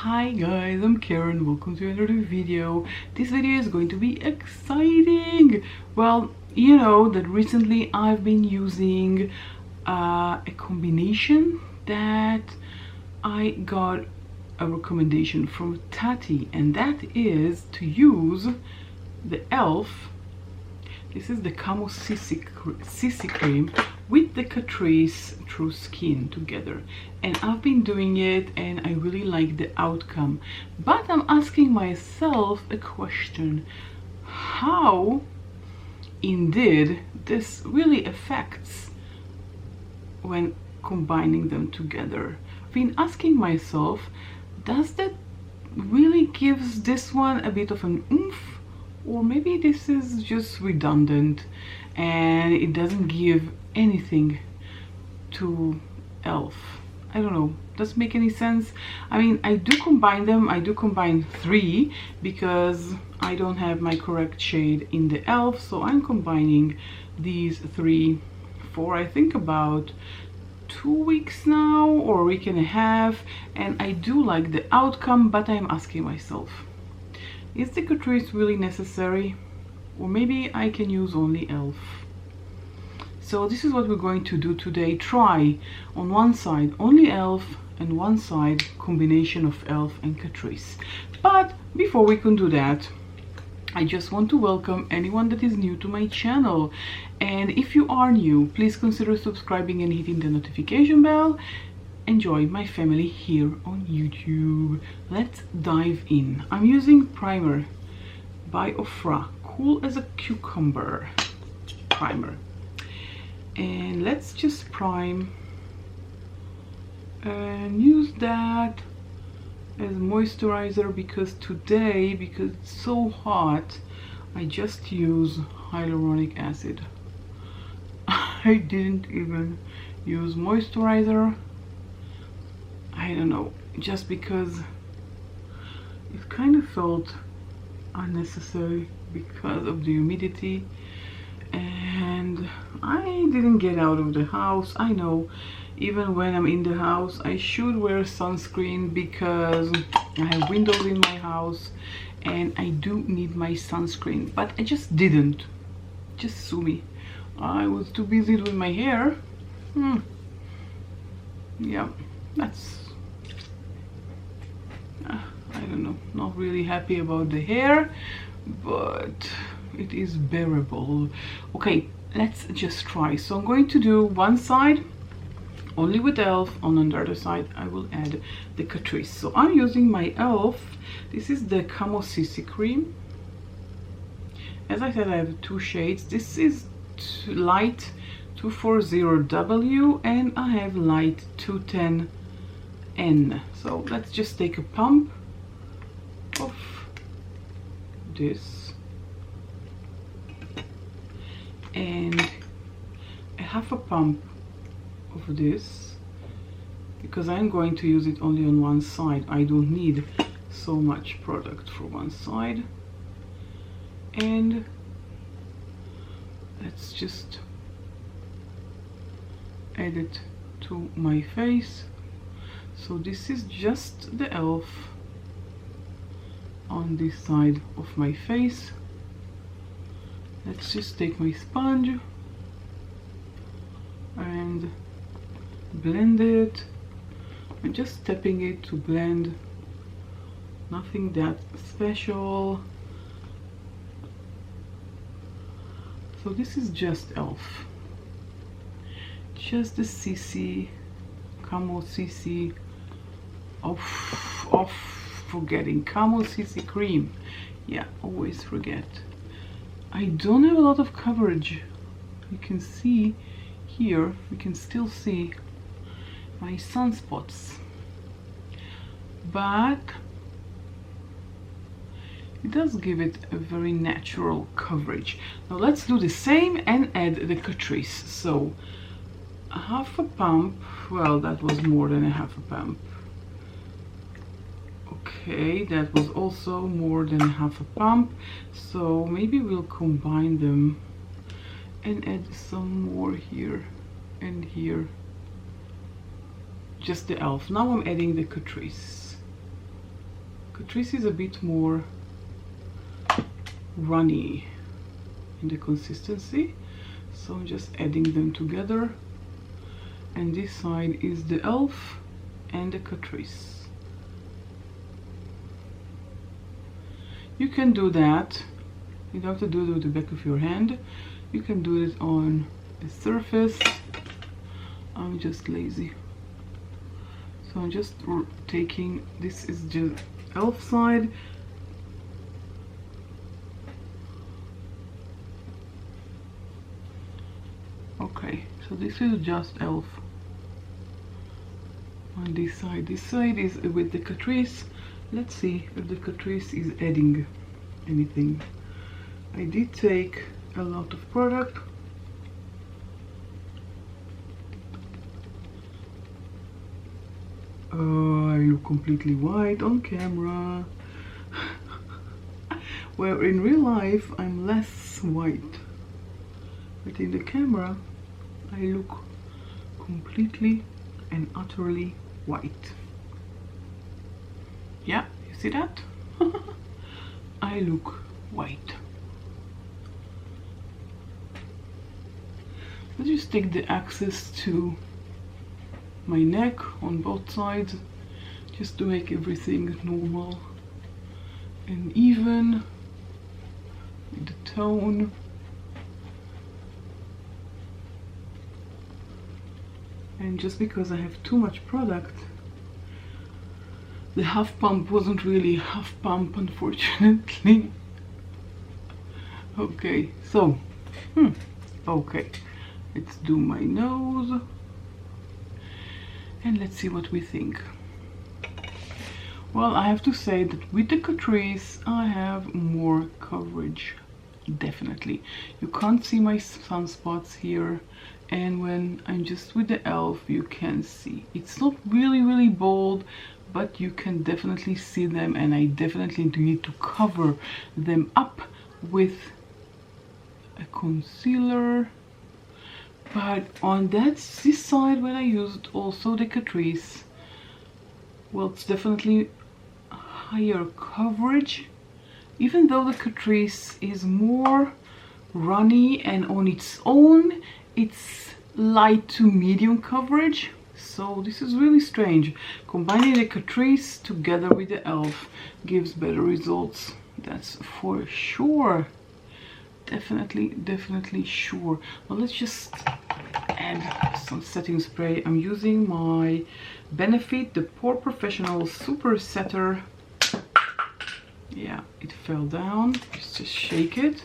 Hi guys, I'm Karen. Welcome to another video. This video is going to be exciting. Well, you know that recently I've been using a combination that I got a recommendation from Tati, and that is to use the E.L.F. This is the Camo CC cream with the Catrice Nudeskin together, and I've been doing it and I really like the outcome. But I'm asking myself a question: how indeed this really affects when combining them together? I've been asking myself, does that really gives this one a bit of an oomph? Or maybe this is just redundant and it doesn't give anything to E.L.F. I don't know, does it make any sense? I mean, I do combine them. I do combine three because I don't have my correct shade in the E.L.F. So I'm combining these three for I think about 2 weeks now, or a week and a half, and I do like the outcome. But I'm asking myself, is the Catrice really necessary? Or maybe I can use only E.L.F. So this is what we're going to do today. Try on one side only E.L.F. and one side combination of E.L.F. and Catrice. But before we can do that, I just want to welcome anyone that is new to my channel. And if you are new, please consider subscribing and hitting the notification bell. Enjoy my family here on YouTube. Let's dive in. I'm using primer by Ofra, Cool as a Cucumber primer, and let's just prime and use that as moisturizer, because today, because it's so hot, I just use hyaluronic acid. I didn't even use moisturizer. I don't know, just because it kind of felt unnecessary because of the humidity, and I didn't get out of the house. I know even when I'm in the house I should wear sunscreen because I have windows in my house and I do need my sunscreen, but I just didn't. Just sue me. I was too busy doing my hair. Yeah, that's I don't know, not really happy about the hair, but it is bearable. Okay, let's just try. So I'm going to do one side only with E.L.F. On the other side I will add the Catrice. So I'm using my E.L.F. This is the Camo CC cream. As I said, I have two shades. This is light 240W and I have light 210N. So let's just take a pump of this and a half a pump of this, because I'm going to use it only on one side. I don't need so much product for one side. And let's just add it to my face. So this is just the E.L.F. on this side of my face. Let's just take my sponge and blend it. I'm just tapping it to blend, nothing that special. So this is just E.L.F. just the CC, Camo CC of forgetting Camo CC cream. Yeah, always forget. I don't have a lot of coverage. You can see here, we can still see my sunspots, but it does give it a very natural coverage. Now let's do the same and add the Catrice. So a half a pump, well, that was more than a half a pump. Okay, that was also more than half a pump. So maybe we'll combine them and add some more here and here. Just the E.L.F. Now I'm adding the Catrice. Catrice is a bit more runny in the consistency, so I'm just adding them together. And this side is the E.L.F. and the Catrice. You can do that, you don't have to do it with the back of your hand, you can do it on a surface. I'm just lazy, so I'm just taking, this is just E.L.F. side, okay, so this is just E.L.F. on this side. This side is with the Catrice. Let's see if the Catrice is adding anything. I did take a lot of product. I look completely white on camera. Where in real life I'm less white, but in the camera I look completely and utterly white. Yeah, you see that? I look white. Let's just take the axis to my neck on both sides, just to make everything normal and even with the tone. And just because I have too much product, the half pump wasn't really half pump, unfortunately. Okay, so okay, let's do my nose and let's see what we think. Well, I have to say that with the Catrice I have more coverage, definitely. You can't see my sunspots here, and when I'm just with the E.L.F. you can see. It's not really bold, but you can definitely see them, and I definitely need to cover them up with a concealer. But on this side, when I used also the Catrice, well, it's definitely higher coverage, even though the Catrice is more runny and on its own it's light to medium coverage. So this is really strange. Combining the Catrice together with the E.L.F. gives better results, that's for sure. Definitely sure. Well, let's just add some setting spray. I'm using my Benefit, the Pore Professional Super Setter. Yeah, it fell down. Just shake it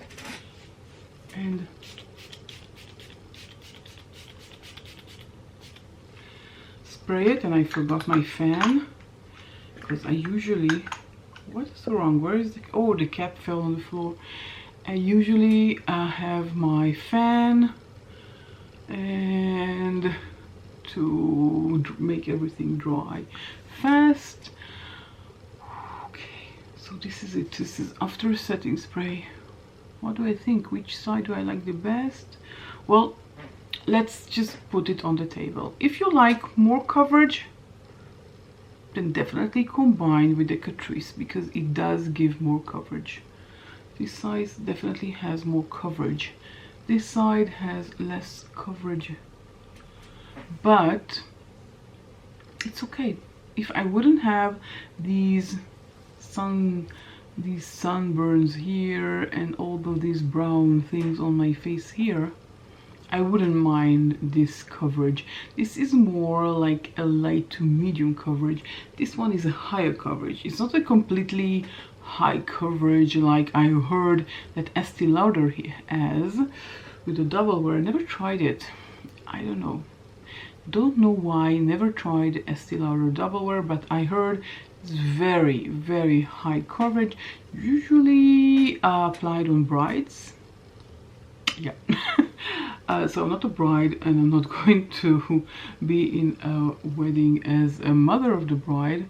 and spray it. And I forgot my fan, because I usually, what is wrong? Where is the, oh, the cap fell on the floor. I usually have my fan and to make everything dry fast. Okay, so this is it. This is after setting spray. What do I think? Which side do I like the best? Well, let's just put it on the table. If you like more coverage, then definitely combine with the Catrice, because it does give more coverage. This side definitely has more coverage. This side has less coverage, but it's okay. If I wouldn't have these sunburns here and all of these brown things on my face here, I wouldn't mind this coverage. This is more like a light to medium coverage. This one is a higher coverage. It's not a completely high coverage like I heard that Estee Lauder has with the double wear. I never tried it. I don't know why. Never tried Estee Lauder double wear, but I heard it's very high coverage, usually applied on brides. Yeah. So I'm not a bride, and I'm not going to be in a wedding as a mother of the bride.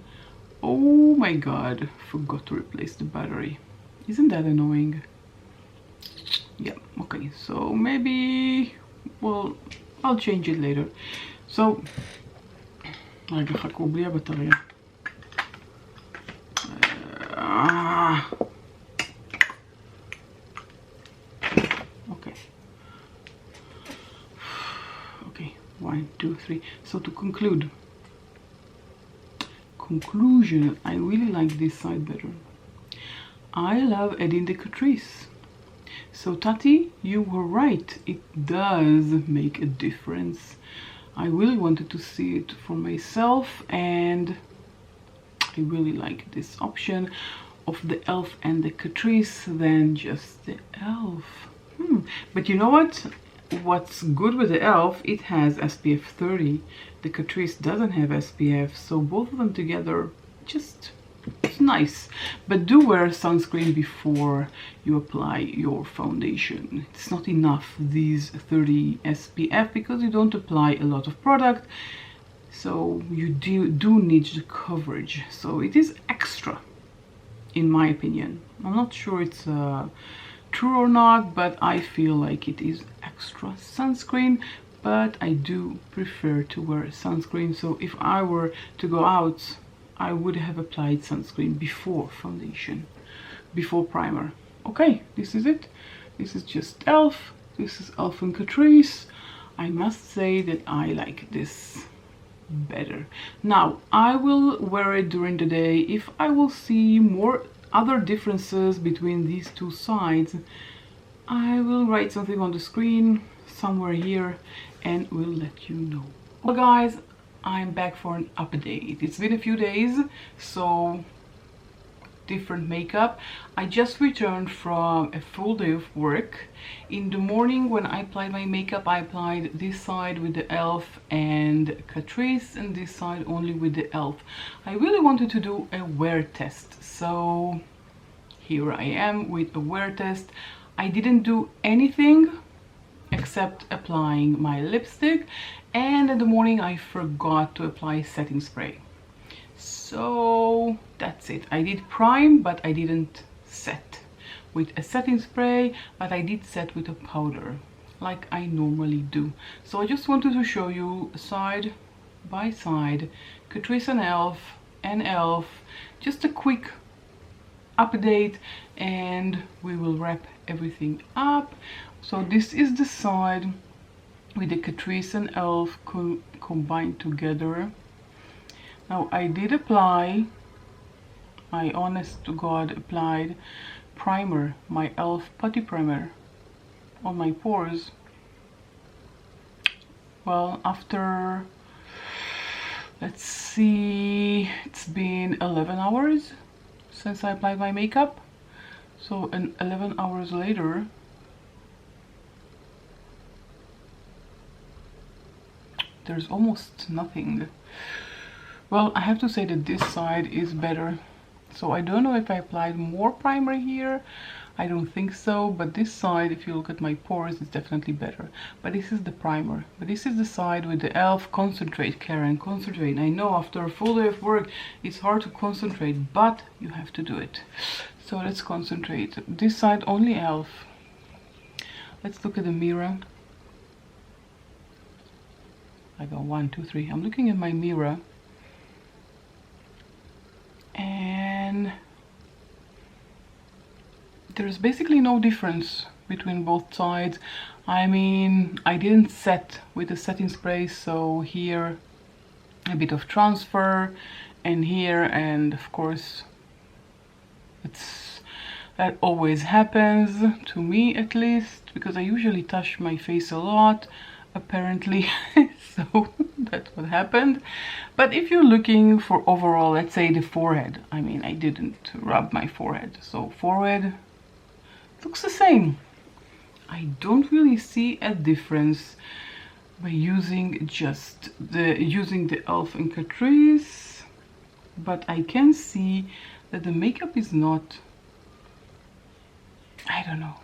Oh my god, forgot to replace the battery. Isn't that annoying? Yeah, okay, so maybe, well, I'll change it later. So, רגע, חכו בלי הבטריה. 3. So to conclusion, I really like this side better. I love adding the Catrice. So Tati, you were right, it does make a difference. I really wanted to see it for myself, and I really like this option of the E.L.F. and the Catrice than just the E.L.F. But you know what? What's good with the E.L.F., it has SPF 30. The Catrice doesn't have SPF, so both of them together, just, it's nice. But do wear sunscreen before you apply your foundation. It's not enough, these 30 SPF, because you don't apply a lot of product, so you do need the coverage. So it is extra, in my opinion. I'm not sure it's true or not, but I feel like it is extra sunscreen. But I do prefer to wear sunscreen, so if I were to go out, I would have applied sunscreen before foundation, before primer. Okay, this is it. This is just E.L.F. This is E.L.F. and Catrice. I must say that I like this better. Now, I will wear it during the day. If I will see more other differences between these two sides, I will write something on the screen somewhere here and will let you know. Well guys, I'm back for an update. It's been a few days, so different makeup. I just returned from a full day of work. In the morning when I applied my makeup, I applied this side with the E.L.F. and Catrice, and this side only with the E.L.F. I really wanted to do a wear test, so here I am with a wear test. I didn't do anything except applying my lipstick, and in the morning I forgot to apply setting spray. So that's it. I did prime, but I didn't set with a setting spray, but I did set with a powder like I normally do. So I just wanted to show you side by side Catrice and E.L.F. and E.L.F. Just a quick update, and we will wrap everything up. So this is the side with the Catrice and E.L.F. combined together. Now I did apply, I honest to God applied primer, my E.L.F. putty primer on my pores. Well, after, let's see, it's been 11 hours since I applied my makeup. So 11 hours later, there's almost nothing. Well, I have to say that this side is better. So I don't know if I applied more primer here. I don't think so, but this side, if you look at my pores, is definitely better. But this is the primer. But this is the side with the E.L.F. Concentrate, Karen, concentrate. I know after a full day of work, it's hard to concentrate, but you have to do it. So let's concentrate. This side only E.L.F. Let's look at the mirror. I go 1, 2, 3. I'm looking at my mirror, and there's basically no difference between both sides. I mean, I didn't set with the setting spray, so here a bit of transfer, and here, and of course that always happens to me, at least, because I usually touch my face a lot apparently. So that's what happened. But if you're looking for overall, let's say the forehead, I mean, I didn't rub my forehead, so forehead looks the same. I don't really see a difference by using just the E.L.F. and Catrice, but I can see that the makeup is not, I don't know.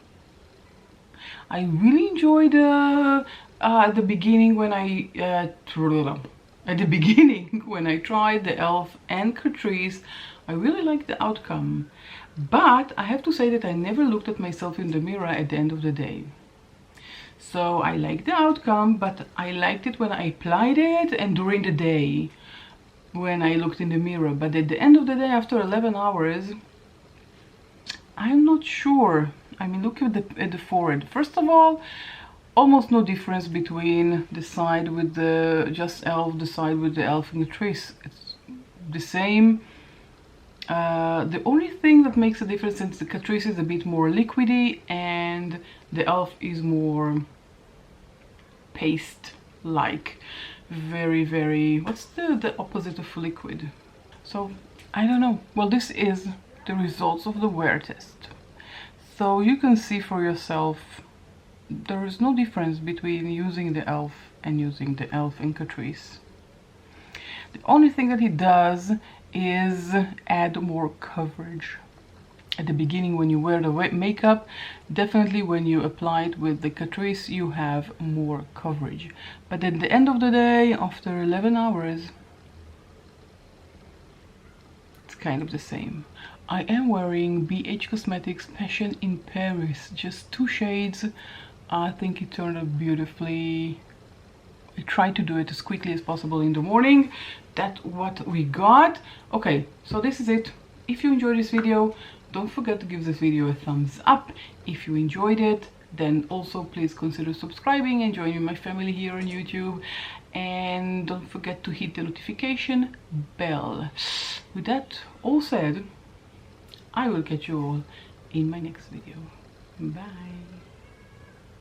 I really enjoyed the beginning when I tried the E.L.F. and Catrice. I really liked the outcome, but I have to say that I never looked at myself in the mirror at the end of the day. So I liked the outcome, but I liked it when I applied it and during the day when I looked in the mirror. But at the end of the day, after 11 hours, I'm not sure. I mean, look at the forehead. First of all, almost no difference between the side with the just E.L.F, the side with the E.L.F and Catrice. It's the same. The only thing that makes a difference is the Catrice is a bit more liquidy and the E.L.F is more paste-like. Very, what's the opposite of liquid? So, I don't know. Well, this is the results of the wear test. So you can see for yourself, there is no difference between using the E.L.F and using the E.L.F and Catrice. The only thing that it does is add more coverage. At the beginning when you wear the makeup, definitely when you apply it with the Catrice you have more coverage. But at the end of the day, after 11 hours, it's kind of the same. I am wearing BH Cosmetics Passion in Paris, just 2 shades. I think it turned out beautifully. I tried to do it as quickly as possible in the morning. That's what we got. Okay, so this is it. If you enjoyed this video, don't forget to give this video a thumbs up. If you enjoyed it, then also please consider subscribing and joining my family here on YouTube. And don't forget to hit the notification bell. With that all said, I will catch you all in my next video. Bye.